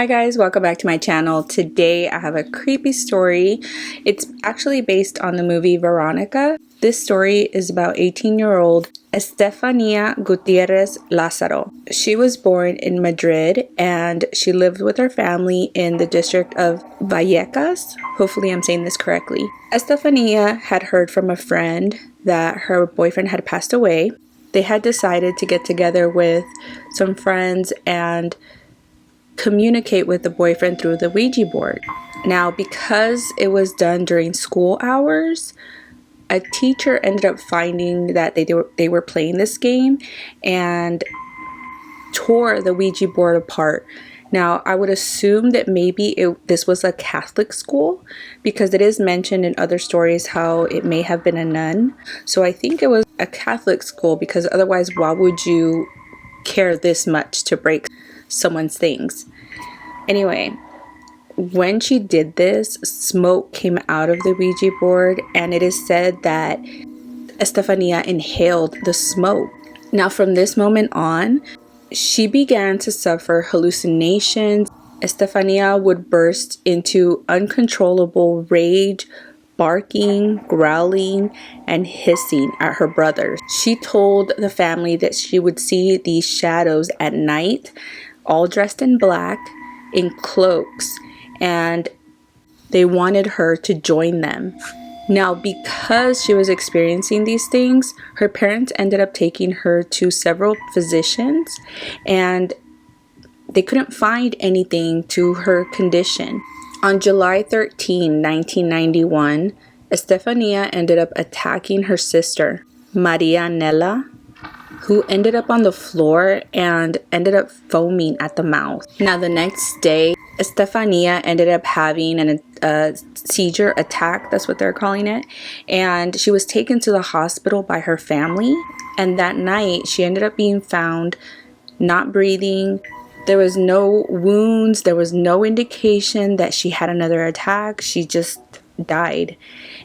Hi guys, welcome back to my channel. Today I have a creepy story. It's actually based on the movie Veronica. This story is about 18-year-old Estefania Gutierrez Lazaro. She was born in Madrid and she lived with her family in the district of Vallecas. Hopefully I'm saying this correctly. Estefania had heard from a friend that her boyfriend had passed away. They had decided to get together with some friends and communicate with the boyfriend through the Ouija board. Now, because it was done during school hours, a teacher ended up finding that they were playing this game and tore the Ouija board apart. Now, I would assume that maybe this was a Catholic school because it is mentioned in other stories how it may have been a nun. So I think it was a Catholic school because otherwise, why would you care this much to break someone's things? Anyway, when she did this, smoke came out of the Ouija board, and it is said that Estefania inhaled the smoke. Now, from this moment on, she began to suffer hallucinations. Estefania would burst into uncontrollable rage, barking, growling, and hissing at her brothers. She told the family that she would see these shadows at night, all dressed in black, in cloaks, and they wanted her to join them. Now, because she was experiencing these things, her parents ended up taking her to several physicians, and they couldn't find anything to her condition. On July 13, 1991, Estefania ended up attacking her sister, Marianela, who ended up on the floor and ended up foaming at the mouth. Now, the next day, Estefania ended up having a seizure attack, that's what they're calling it, and she was taken to the hospital by her family. And that night, she ended up being found not breathing. There was no wounds, there was no indication that she had another attack. She just died.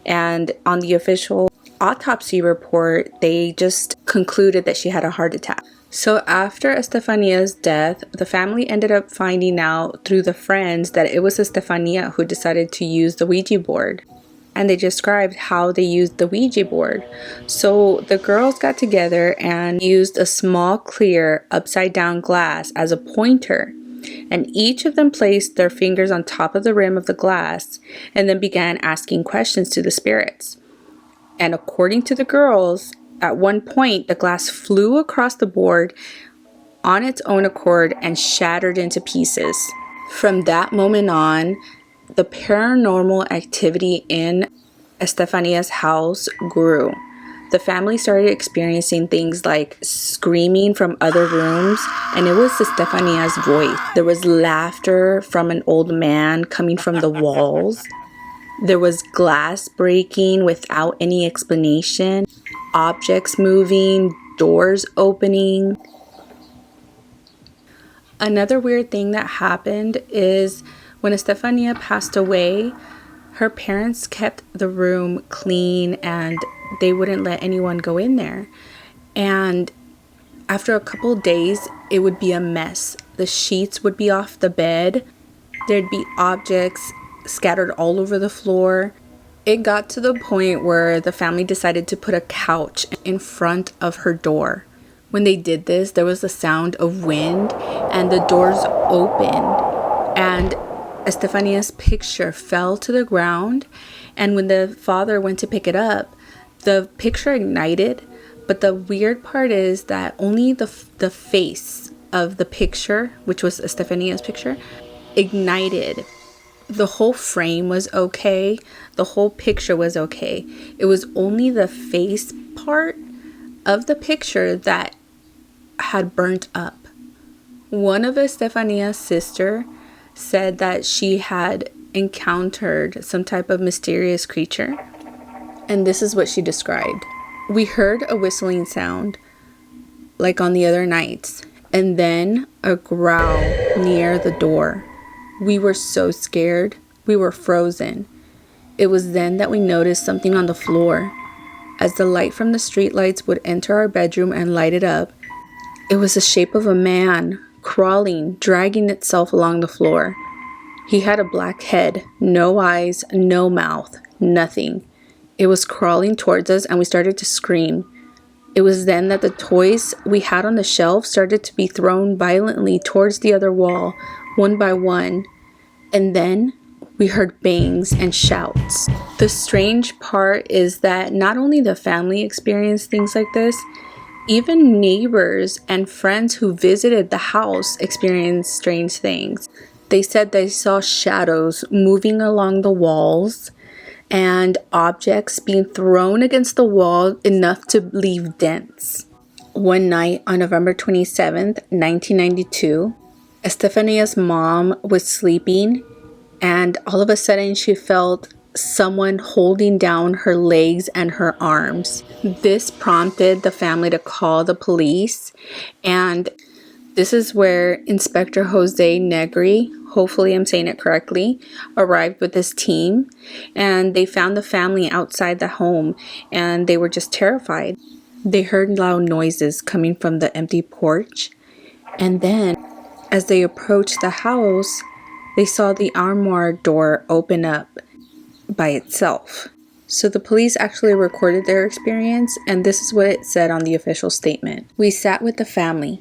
And on the official autopsy report, they just concluded that she had a heart attack. So after Estefania's death, the family ended up finding out through the friends that it was Estefania who decided to use the Ouija board. And they described how they used the Ouija board. So the girls got together and used a small clear upside down glass as a pointer. And each of them placed their fingers on top of the rim of the glass and then began asking questions to the spirits. And according to the girls, at one point, the glass flew across the board on its own accord and shattered into pieces. From that moment on, the paranormal activity in Estefania's house grew. The family started experiencing things like screaming from other rooms, and it was Estefania's voice. There was laughter from an old man coming from the walls. There was glass breaking without any explanation, objects moving, doors opening. Another weird thing that happened is when Estefania passed away, her parents kept the room clean and they wouldn't let anyone go in there. And after a couple days, it would be a mess. The sheets would be off the bed. There'd be objects scattered all over the floor. It got to the point where the family decided to put a couch in front of her door. When they did this, there was the sound of wind and the doors opened, and Estefania's picture fell to the ground. And when the father went to pick it up, the picture ignited. But the weird part is that only the face of the picture, which was Estefania's picture, ignited. The whole frame was okay. The whole picture was okay. It was only the face part of the picture that had burnt up. One of Estefania's sister said that she had encountered some type of mysterious creature. And this is what she described. We heard a whistling sound, like on the other nights, and then a growl near the door. We were so scared. We were frozen. It was then that we noticed something on the floor. As the light from the streetlights would enter our bedroom and light it up, it was the shape of a man crawling, dragging itself along the floor. He had a black head, no eyes, no mouth, nothing. It was crawling towards us and we started to scream. It was then that the toys we had on the shelf started to be thrown violently towards the other wall, one by one. And then we heard bangs and shouts. The strange part is that not only the family experienced things like this, even neighbors and friends who visited the house experienced strange things. They said they saw shadows moving along the walls and objects being thrown against the wall enough to leave dents. One night on November 27th, 1992, Estefania's mom was sleeping, and all of a sudden she felt someone holding down her legs and her arms. This prompted the family to call the police, and this is where Inspector Jose Negri, hopefully I'm saying it correctly, arrived with his team, and they found the family outside the home, and they were just terrified. They heard loud noises coming from the empty porch, and then as they approached the house, they saw the armoire door open up by itself. So the police actually recorded their experience, and this is what it said on the official statement. "We sat with the family.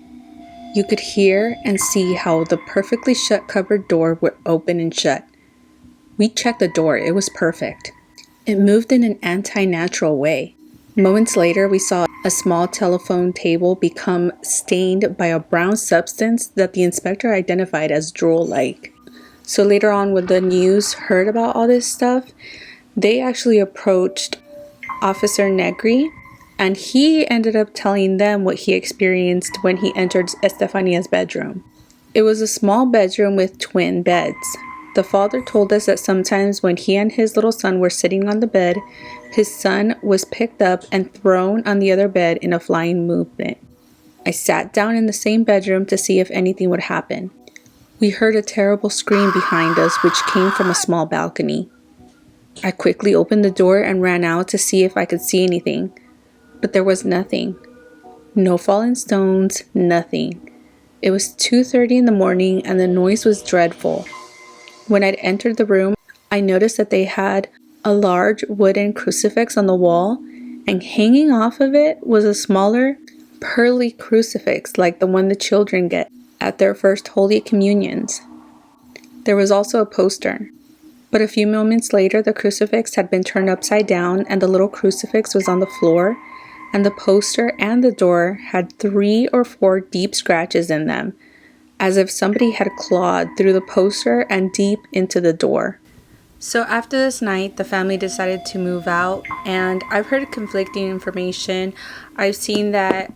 You could hear and see how the perfectly shut cupboard door would open and shut. We checked the door. It was perfect. It moved in an anti-natural way. Moments later, we saw a small telephone table become stained by a brown substance that the inspector identified as drool-like." So later on, when the news heard about all this stuff, they actually approached Officer Negri, and he ended up telling them what he experienced when he entered Estefania's bedroom. It was a small bedroom with twin beds. The father told us that sometimes when he and his little son were sitting on the bed, his son was picked up and thrown on the other bed in a flying movement. I sat down in the same bedroom to see if anything would happen. We heard a terrible scream behind us, which came from a small balcony. I quickly opened the door and ran out to see if I could see anything, but there was nothing. No fallen stones, nothing. It was 2:30 in the morning and the noise was dreadful. When I'd entered the room, I noticed that they had a large wooden crucifix on the wall, and hanging off of it was a smaller, pearly crucifix like the one the children get at their first Holy Communions. There was also a poster, but a few moments later the crucifix had been turned upside down and the little crucifix was on the floor, and the poster and the door had 3 or 4 deep scratches in them, as if somebody had clawed through the poster and deep into the door. So after this night, the family decided to move out, and I've heard conflicting information. I've seen that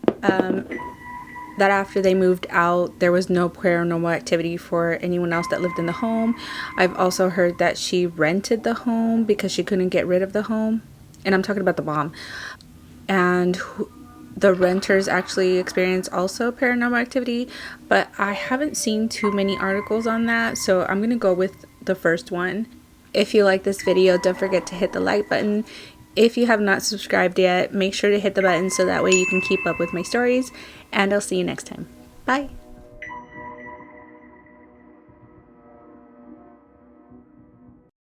that after they moved out, there was no paranormal activity for anyone else that lived in the home. I've also heard that she rented the home because she couldn't get rid of the home, and I'm talking about the mom. And the renters actually experience also paranormal activity, but I haven't seen too many articles on that, so I'm gonna go with the first one. If you like this video, don't forget to hit the like button. If you have not subscribed yet, make sure to hit the button so that way you can keep up with my stories, and I'll see you next time. Bye!